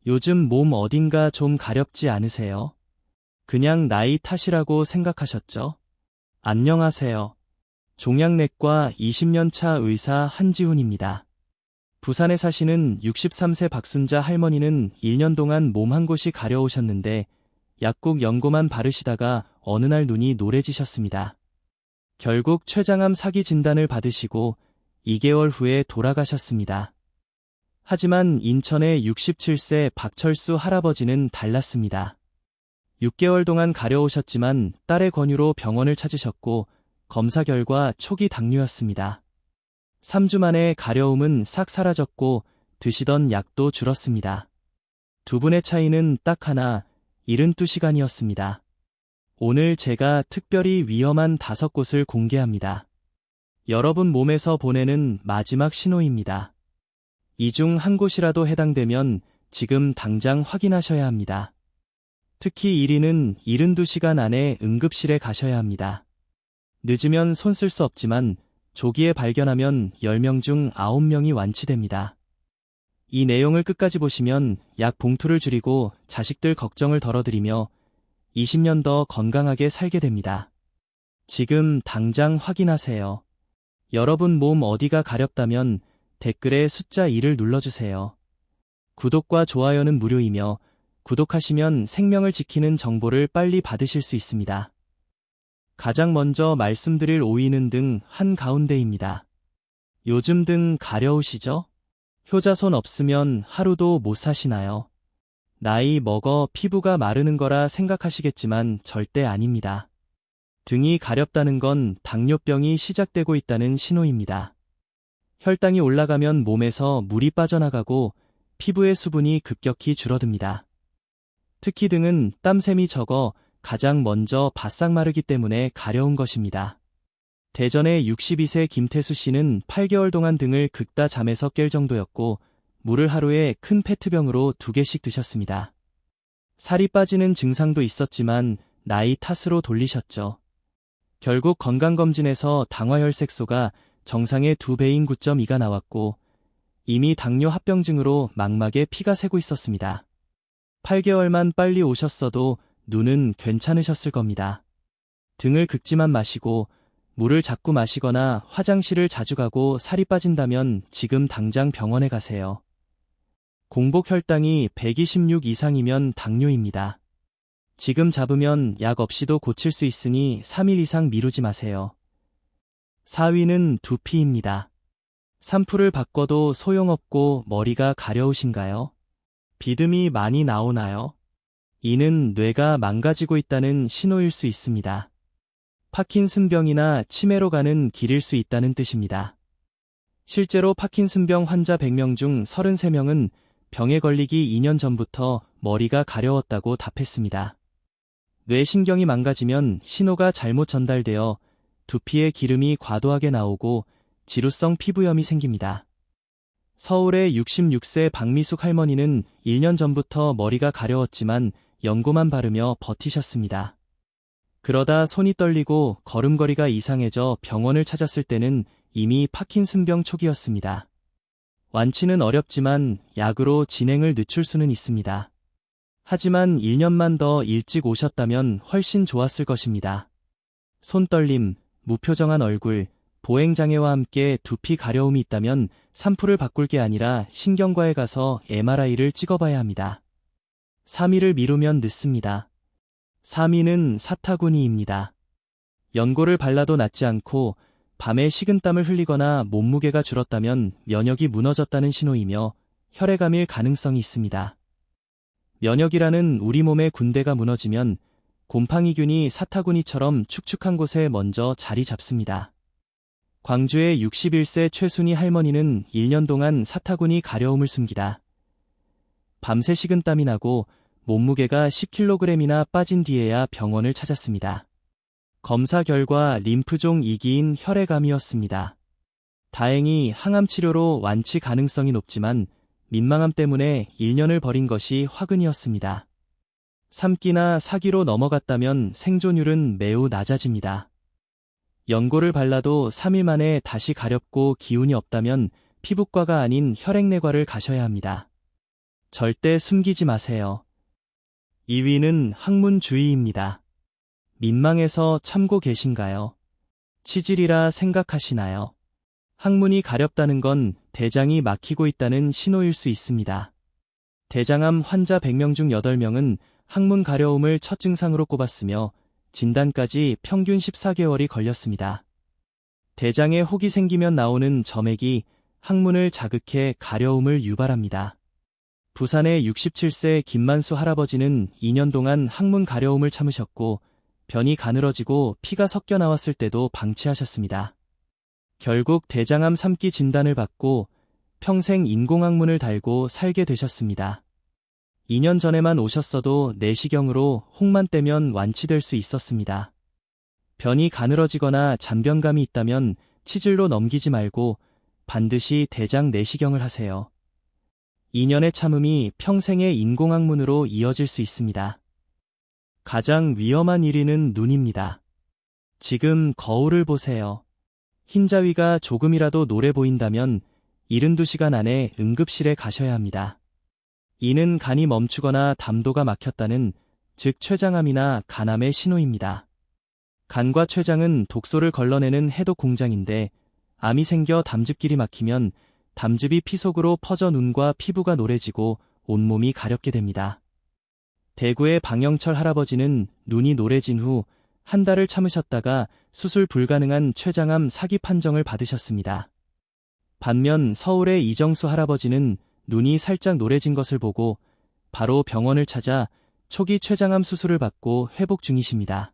요즘 몸 어딘가 좀 가렵지 않으세요? 그냥 나이 탓이라고 생각하셨죠? 안녕하세요. 종양내과 20년 차 의사 한지훈입니다. 부산에 사시는 63세 박순자 할머니는 1년 동안 몸 한 곳이 가려우셨는데 약국 연고만 바르시다가 어느 날 눈이 노래지셨습니다. 결국 췌장암 사기 진단을 받으시고 2개월 후에 돌아가셨습니다. 하지만 인천의 67세 박철수 할아버지는 달랐습니다. 6개월 동안 가려우셨지만 딸의 권유로 병원을 찾으셨고 검사 결과 초기 당뇨였습니다. 3주 만에 가려움은 싹 사라졌고 드시던 약도 줄었습니다. 두 분의 차이는 딱 하나, 72시간이었습니다. 오늘 제가 특별히 위험한 5곳을 공개합니다. 여러분 몸에서 보내는 마지막 신호입니다. 이 중 한 곳이라도 해당되면 지금 당장 확인하셔야 합니다. 특히 1위는 72시간 안에 응급실에 가셔야 합니다. 늦으면 손 쓸 수 없지만 조기에 발견하면 10명 중 9명이 완치됩니다. 이 내용을 끝까지 보시면 약 봉투를 줄이고 자식들 걱정을 덜어드리며 20년 더 건강하게 살게 됩니다. 지금 당장 확인하세요. 여러분 몸 어디가 가렵다면 댓글에 숫자 2를 눌러주세요. 구독과 좋아요는 무료이며 구독하시면 생명을 지키는 정보를 빨리 받으실 수 있습니다. 가장 먼저 말씀드릴 5위는 등 한가운데입니다. 요즘 등 가려우시죠? 효자손 없으면 하루도 못 사시나요? 나이 먹어 피부가 마르는 거라 생각하시겠지만 절대 아닙니다. 등이 가렵다는 건 당뇨병이 시작되고 있다는 신호입니다. 혈당이 올라가면 몸에서 물이 빠져나가고 피부의 수분이 급격히 줄어듭니다. 특히 등은 땀샘이 적어 가장 먼저 바싹 마르기 때문에 가려운 것입니다. 대전의 62세 김태수 씨는 8개월 동안 등을 긁다 잠에서 깰 정도였고 물을 하루에 큰 페트병으로 2개씩 드셨습니다. 살이 빠지는 증상도 있었지만 나이 탓으로 돌리셨죠. 결국 건강검진에서 당화혈색소가 정상의 2배인 9.2가 나왔고 이미 당뇨 합병증으로 망막에 피가 새고 있었습니다. 8개월만 빨리 오셨어도 눈은 괜찮으셨을 겁니다. 등을 긁지만 마시고 물을 자꾸 마시거나 화장실을 자주 가고 살이 빠진다면 지금 당장 병원에 가세요. 공복 혈당이 126 이상이면 당뇨입니다. 지금 잡으면 약 없이도 고칠 수 있으니 3일 이상 미루지 마세요. 4위는 두피입니다. 샴푸를 바꿔도 소용없고 머리가 가려우신가요? 비듬이 많이 나오나요? 이는 뇌가 망가지고 있다는 신호일 수 있습니다. 파킨슨병이나 치매로 가는 길일 수 있다는 뜻입니다. 실제로 파킨슨병 환자 100명 중 33명은 병에 걸리기 2년 전부터 머리가 가려웠다고 답했습니다. 뇌신경이 망가지면 신호가 잘못 전달되어 두피에 기름이 과도하게 나오고 지루성 피부염이 생깁니다. 서울의 66세 박미숙 할머니는 1년 전부터 머리가 가려웠지만 연고만 바르며 버티셨습니다. 그러다 손이 떨리고 걸음걸이가 이상해져 병원을 찾았을 때는 이미 파킨슨병 초기였습니다. 완치는 어렵지만 약으로 진행을 늦출 수는 있습니다. 하지만 1년만 더 일찍 오셨다면 훨씬 좋았을 것입니다. 손떨림, 무표정한 얼굴, 보행장애와 함께 두피 가려움이 있다면 샴푸를 바꿀 게 아니라 신경과에 가서 MRI를 찍어봐야 합니다. 3위를 미루면 늦습니다. 3위는 사타구니입니다. 연고를 발라도 낫지 않고 밤에 식은땀을 흘리거나 몸무게가 줄었다면 면역이 무너졌다는 신호이며 혈액 암일 가능성이 있습니다. 면역이라는 우리 몸의 군대가 무너지면 곰팡이균이 사타구니처럼 축축한 곳에 먼저 자리 잡습니다. 광주의 61세 최순희 할머니는 1년 동안 사타구니 가려움을 숨기다 밤새 식은땀이 나고 몸무게가 10kg이나 빠진 뒤에야 병원을 찾았습니다. 검사 결과 림프종 2기인 혈액암이었습니다. 다행히 항암 치료로 완치 가능성이 높지만 민망함 때문에 1년을 버린 것이 화근이었습니다. 3기나 4기로 넘어갔다면 생존율은 매우 낮아집니다. 연고를 발라도 3일 만에 다시 가렵고 기운이 없다면 피부과가 아닌 혈액내과를 가셔야 합니다. 절대 숨기지 마세요. 2위는 학문주의입니다. 민망해서 참고 계신가요? 치질이라 생각하시나요? 학문이 가렵다는 건 대장이 막히고 있다는 신호일 수 있습니다. 대장암 환자 100명 중 8명은 항문 가려움을 첫 증상으로 꼽았으며 진단까지 평균 14개월이 걸렸습니다. 대장에 혹이 생기면 나오는 점액이 항문을 자극해 가려움을 유발합니다. 부산의 67세 김만수 할아버지는 2년 동안 항문 가려움을 참으셨고 변이 가늘어지고 피가 섞여 나왔을 때도 방치하셨습니다. 결국 대장암 3기 진단을 받고 평생 인공항문을 달고 살게 되셨습니다. 2년 전에만 오셨어도 내시경으로 혹만 떼면 완치될 수 있었습니다. 변이 가늘어지거나 잔변감이 있다면 치질로 넘기지 말고 반드시 대장 내시경을 하세요. 2년의 참음이 평생의 인공항문으로 이어질 수 있습니다. 가장 위험한 1위는 눈입니다. 지금 거울을 보세요. 흰자위가 조금이라도 노래 보인다면 72시간 안에 응급실에 가셔야 합니다. 이는 간이 멈추거나 담도가 막혔다는, 즉 췌장암이나 간암의 신호입니다. 간과 췌장은 독소를 걸러내는 해독 공장인데 암이 생겨 담즙길이 막히면 담즙이 피 속으로 퍼져 눈과 피부가 노래지고 온몸이 가렵게 됩니다. 대구의 방영철 할아버지는 눈이 노래진 후 한 달을 참으셨다가 수술 불가능한 췌장암 4기 판정을 받으셨습니다. 반면 서울의 이정수 할아버지는 눈이 살짝 노래진 것을 보고 바로 병원을 찾아 초기 췌장암 수술을 받고 회복 중이십니다.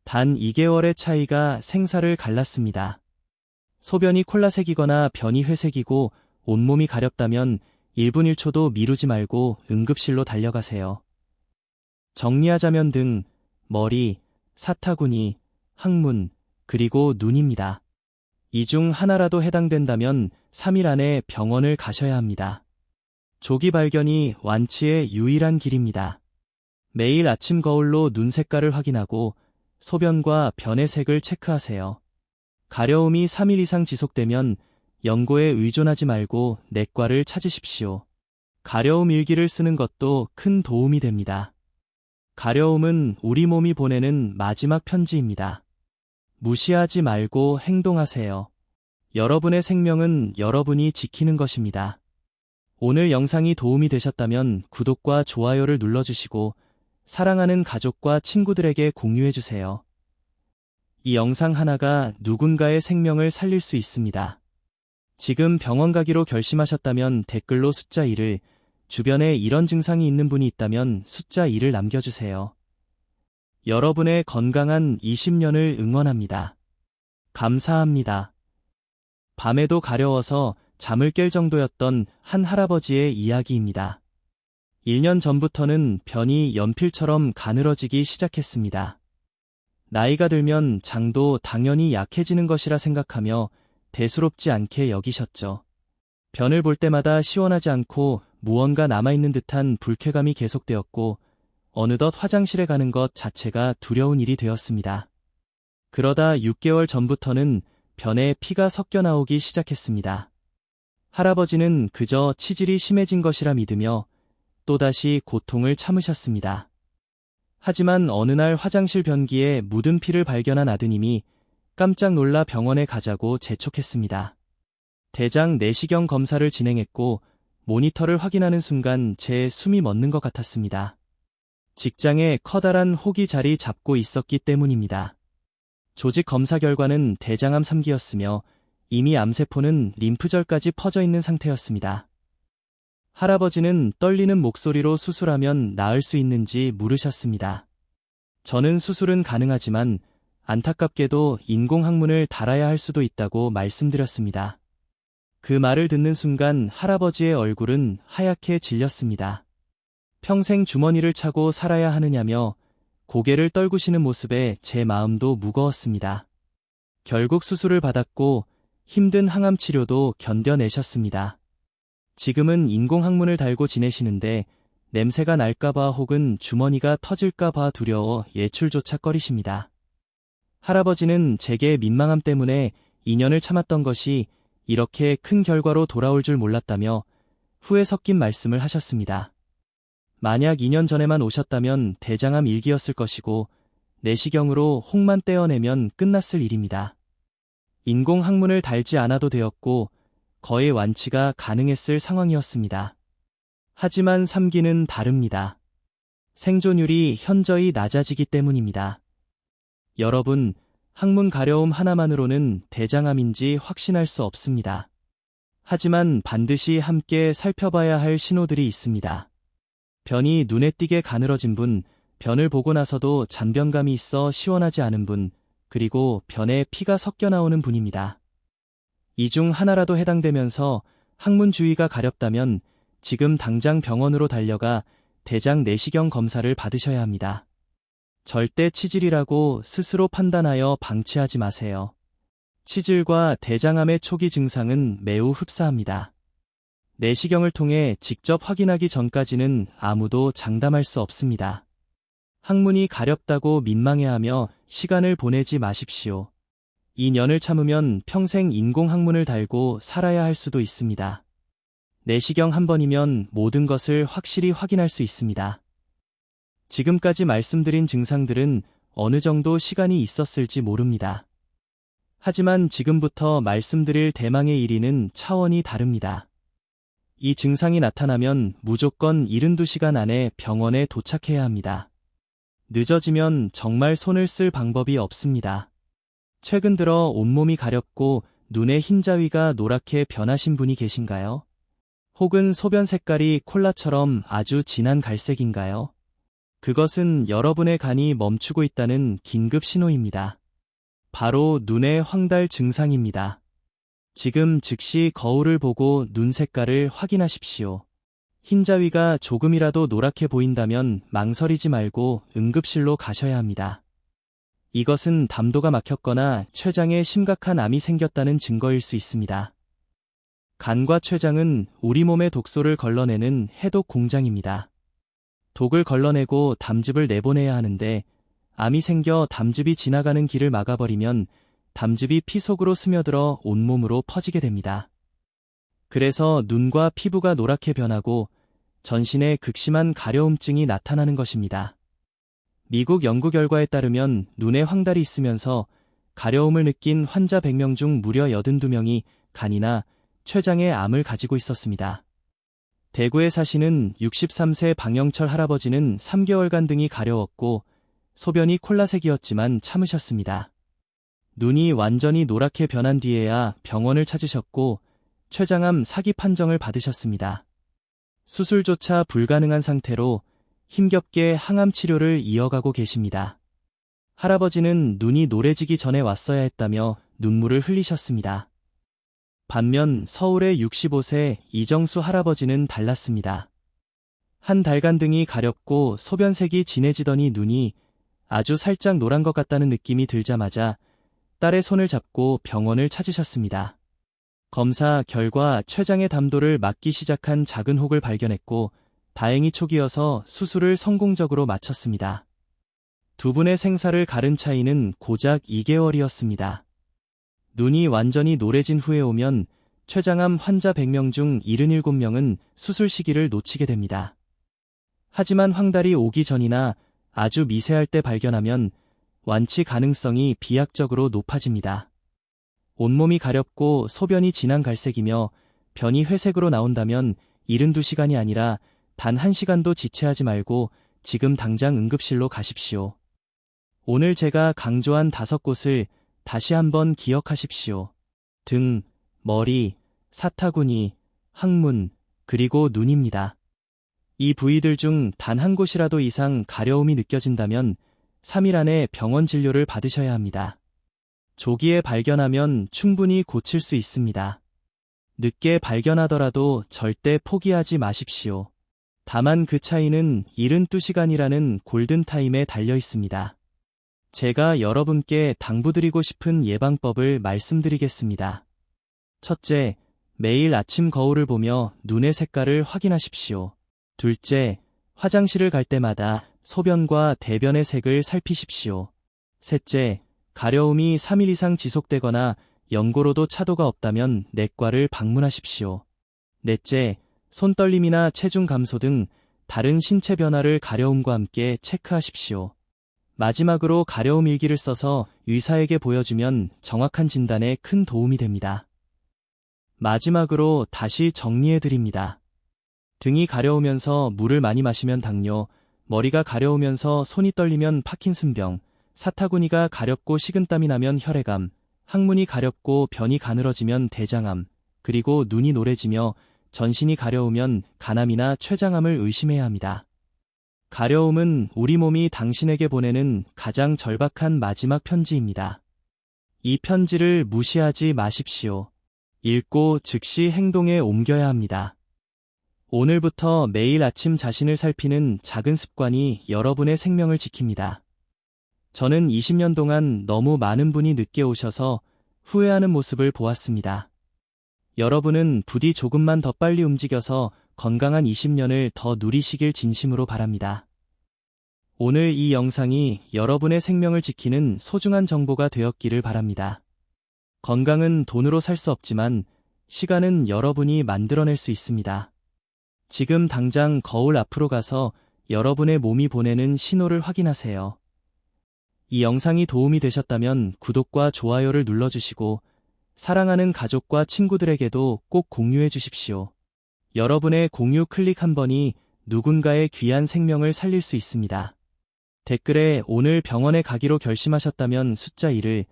단 2개월의 차이가 생사를 갈랐습니다. 소변이 콜라색이거나 변이 회색이고 온몸이 가렵다면 1분 1초도 미루지 말고 응급실로 달려가세요. 정리하자면 등, 머리, 사타구니, 항문, 그리고 눈입니다. 이 중 하나라도 해당된다면 3일 안에 병원을 가셔야 합니다. 조기 발견이 완치의 유일한 길입니다. 매일 아침 거울로 눈 색깔을 확인하고 소변과 변의 색을 체크하세요. 가려움이 3일 이상 지속되면 연고에 의존하지 말고 내과를 찾으십시오. 가려움 일기를 쓰는 것도 큰 도움이 됩니다. 가려움은 우리 몸이 보내는 마지막 편지입니다. 무시하지 말고 행동하세요. 여러분의 생명은 여러분이 지키는 것입니다. 오늘 영상이 도움이 되셨다면 구독과 좋아요를 눌러주시고 사랑하는 가족과 친구들에게 공유해주세요. 이 영상 하나가 누군가의 생명을 살릴 수 있습니다. 지금 병원 가기로 결심하셨다면 댓글로 숫자 1을, 주변에 이런 증상이 있는 분이 있다면 숫자 2를 남겨주세요. 여러분의 건강한 20년을 응원합니다. 감사합니다. 밤에도 가려워서 잠을 깰 정도였던 한 할아버지의 이야기입니다. 1년 전부터는 변이 연필처럼 가늘어지기 시작했습니다. 나이가 들면 장도 당연히 약해지는 것이라 생각하며 대수롭지 않게 여기셨죠. 변을 볼 때마다 시원하지 않고 무언가 남아있는 듯한 불쾌감이 계속되었고 어느덧 화장실에 가는 것 자체가 두려운 일이 되었습니다. 그러다 6개월 전부터는 변에 피가 섞여 나오기 시작했습니다. 할아버지는 그저 치질이 심해진 것이라 믿으며 또다시 고통을 참으셨습니다. 하지만 어느 날 화장실 변기에 묻은 피를 발견한 아드님이 깜짝 놀라 병원에 가자고 재촉했습니다. 대장 내시경 검사를 진행했고 모니터를 확인하는 순간 제 숨이 멎는 것 같았습니다. 직장에 커다란 혹이 자리 잡고 있었기 때문입니다. 조직 검사 결과는 대장암 3기였으며 이미 암세포는 림프절까지 퍼져 있는 상태였습니다. 할아버지는 떨리는 목소리로 수술하면 나을 수 있는지 물으셨습니다. 저는 수술은 가능하지만 안타깝게도 인공항문을 달아야 할 수도 있다고 말씀드렸습니다. 그 말을 듣는 순간 할아버지의 얼굴은 하얗게 질렸습니다. 평생 주머니를 차고 살아야 하느냐며 고개를 떨구시는 모습에 제 마음도 무거웠습니다. 결국 수술을 받았고 힘든 항암 치료도 견뎌내셨습니다. 지금은 인공항문을 달고 지내시는데 냄새가 날까봐 혹은 주머니가 터질까봐 두려워 외출조차 꺼리십니다. 할아버지는 제게 민망함 때문에 2년을 참았던 것이 이렇게 큰 결과로 돌아올 줄 몰랐다며 후에 섞인 말씀을 하셨습니다. 만약 2년 전에만 오셨다면 대장암 일기였을 것이고 내시경으로 혹만 떼어내면 끝났을 일입니다. 인공 항문을 달지 않아도 되었고 거의 완치가 가능했을 상황이었습니다. 하지만 3기는 다릅니다. 생존율이 현저히 낮아지기 때문입니다. 여러분, 항문 가려움 하나만으로는 대장암인지 확신할 수 없습니다. 하지만 반드시 함께 살펴봐야 할 신호들이 있습니다. 변이 눈에 띄게 가늘어진 분, 변을 보고 나서도 잔변감이 있어 시원하지 않은 분, 그리고 변에 피가 섞여 나오는 분입니다. 이 중 하나라도 해당되면서 항문 주위가 가렵다면 지금 당장 병원으로 달려가 대장 내시경 검사를 받으셔야 합니다. 절대 치질이라고 스스로 판단하여 방치하지 마세요. 치질과 대장암의 초기 증상은 매우 흡사합니다. 내시경을 통해 직접 확인하기 전까지는 아무도 장담할 수 없습니다. 항문이 가렵다고 민망해하며 시간을 보내지 마십시오. 2년을 참으면 평생 인공 항문을 달고 살아야 할 수도 있습니다. 내시경 한 번이면 모든 것을 확실히 확인할 수 있습니다. 지금까지 말씀드린 증상들은 어느 정도 시간이 있었을지 모릅니다. 하지만 지금부터 말씀드릴 대망의 1위는 차원이 다릅니다. 이 증상이 나타나면 무조건 72시간 안에 병원에 도착해야 합니다. 늦어지면 정말 손을 쓸 방법이 없습니다. 최근 들어 온몸이 가렵고 눈의 흰자위가 노랗게 변하신 분이 계신가요? 혹은 소변 색깔이 콜라처럼 아주 진한 갈색인가요? 그것은 여러분의 간이 멈추고 있다는 긴급 신호입니다. 바로 눈의 황달 증상입니다. 지금 즉시 거울을 보고 눈 색깔을 확인하십시오. 흰자위가 조금이라도 노랗게 보인다면 망설이지 말고 응급실로 가셔야 합니다. 이것은 담도가 막혔거나 췌장에 심각한 암이 생겼다는 증거일 수 있습니다. 간과 췌장은 우리 몸의 독소를 걸러내는 해독 공장입니다. 독을 걸러내고 담즙을 내보내야 하는데 암이 생겨 담즙이 지나가는 길을 막아버리면 담즙이 피 속으로 스며들어 온몸으로 퍼지게 됩니다. 그래서 눈과 피부가 노랗게 변하고 전신에 극심한 가려움증이 나타나는 것입니다. 미국 연구 결과에 따르면 눈에 황달이 있으면서 가려움을 느낀 환자 100명 중 무려 82명이 간이나 췌장에 암을 가지고 있었습니다. 대구에 사시는 63세 방영철 할아버지는 3개월간 등이 가려웠고 소변이 콜라색이었지만 참으셨습니다. 눈이 완전히 노랗게 변한 뒤에야 병원을 찾으셨고 췌장암 사기 판정을 받으셨습니다. 수술조차 불가능한 상태로 힘겹게 항암 치료를 이어가고 계십니다. 할아버지는 눈이 노래지기 전에 왔어야 했다며 눈물을 흘리셨습니다. 반면 서울의 65세 이정수 할아버지는 달랐습니다. 한 달간 등이 가렵고 소변색이 진해지더니 눈이 아주 살짝 노란 것 같다는 느낌이 들자마자 딸의 손을 잡고 병원을 찾으셨습니다. 검사 결과 췌장의 담도를 막기 시작한 작은 혹을 발견했고 다행히 초기여서 수술을 성공적으로 마쳤습니다. 두 분의 생사를 가른 차이는 고작 2개월이었습니다. 눈이 완전히 노래진 후에 오면 췌장암 환자 100명 중 77명은 수술 시기를 놓치게 됩니다. 하지만 황달이 오기 전이나 아주 미세할 때 발견하면 완치 가능성이 비약적으로 높아집니다. 온몸이 가렵고 소변이 진한 갈색이며 변이 회색으로 나온다면 72시간이 아니라 단 1시간도 지체하지 말고 지금 당장 응급실로 가십시오. 오늘 제가 강조한 5곳을 다시 한번 기억하십시오. 등, 머리, 사타구니, 항문, 그리고 눈입니다. 이 부위들 중 단 한 곳이라도 이상 가려움이 느껴진다면 3일 안에 병원 진료를 받으셔야 합니다. 조기에 발견하면 충분히 고칠 수 있습니다. 늦게 발견하더라도 절대 포기하지 마십시오. 다만 그 차이는 72시간이라는 골든타임에 달려 있습니다. 제가 여러분께 당부드리고 싶은 예방법을 말씀드리겠습니다. 첫째, 매일 아침 거울을 보며 눈의 색깔을 확인하십시오. 둘째, 화장실을 갈 때마다 소변과 대변의 색을 살피십시오. 셋째, 가려움이 3일 이상 지속되거나 연고로도 차도가 없다면 내과를 방문하십시오. 넷째, 손떨림이나 체중 감소 등 다른 신체 변화를 가려움과 함께 체크하십시오. 마지막으로 가려움 일기를 써서 의사에게 보여주면 정확한 진단에 큰 도움이 됩니다. 마지막으로 다시 정리해 드립니다. 등이 가려우면서 물을 많이 마시면 당뇨, 머리가 가려우면서 손이 떨리면 파킨슨병, 사타구니가 가렵고 식은땀이 나면 혈액암, 항문이 가렵고 변이 가늘어지면 대장암, 그리고 눈이 노래지며 전신이 가려우면 간암이나 췌장암을 의심해야 합니다. 가려움은 우리 몸이 당신에게 보내는 가장 절박한 마지막 편지입니다. 이 편지를 무시하지 마십시오. 읽고 즉시 행동에 옮겨야 합니다. 오늘부터 매일 아침 자신을 살피는 작은 습관이 여러분의 생명을 지킵니다. 저는 20년 동안 너무 많은 분이 늦게 오셔서 후회하는 모습을 보았습니다. 여러분은 부디 조금만 더 빨리 움직여서 건강한 20년을 더 누리시길 진심으로 바랍니다. 오늘 이 영상이 여러분의 생명을 지키는 소중한 정보가 되었기를 바랍니다. 건강은 돈으로 살 수 없지만 시간은 여러분이 만들어낼 수 있습니다. 지금 당장 거울 앞으로 가서 여러분의 몸이 보내는 신호를 확인하세요. 이 영상이 도움이 되셨다면 구독과 좋아요를 눌러주시고 사랑하는 가족과 친구들에게도 꼭 공유해 주십시오. 여러분의 공유 클릭 한 번이 누군가의 귀한 생명을 살릴 수 있습니다. 댓글에 오늘 병원에 가기로 결심하셨다면 숫자 1을,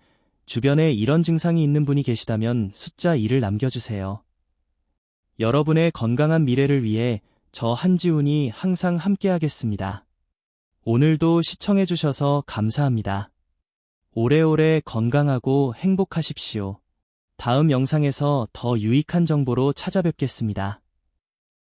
주변에 이런 증상이 있는 분이 계시다면 숫자 2를 남겨주세요. 여러분의 건강한 미래를 위해 저 한지훈이 항상 함께하겠습니다. 오늘도 시청해주셔서 감사합니다. 오래오래 건강하고 행복하십시오. 다음 영상에서 더 유익한 정보로 찾아뵙겠습니다.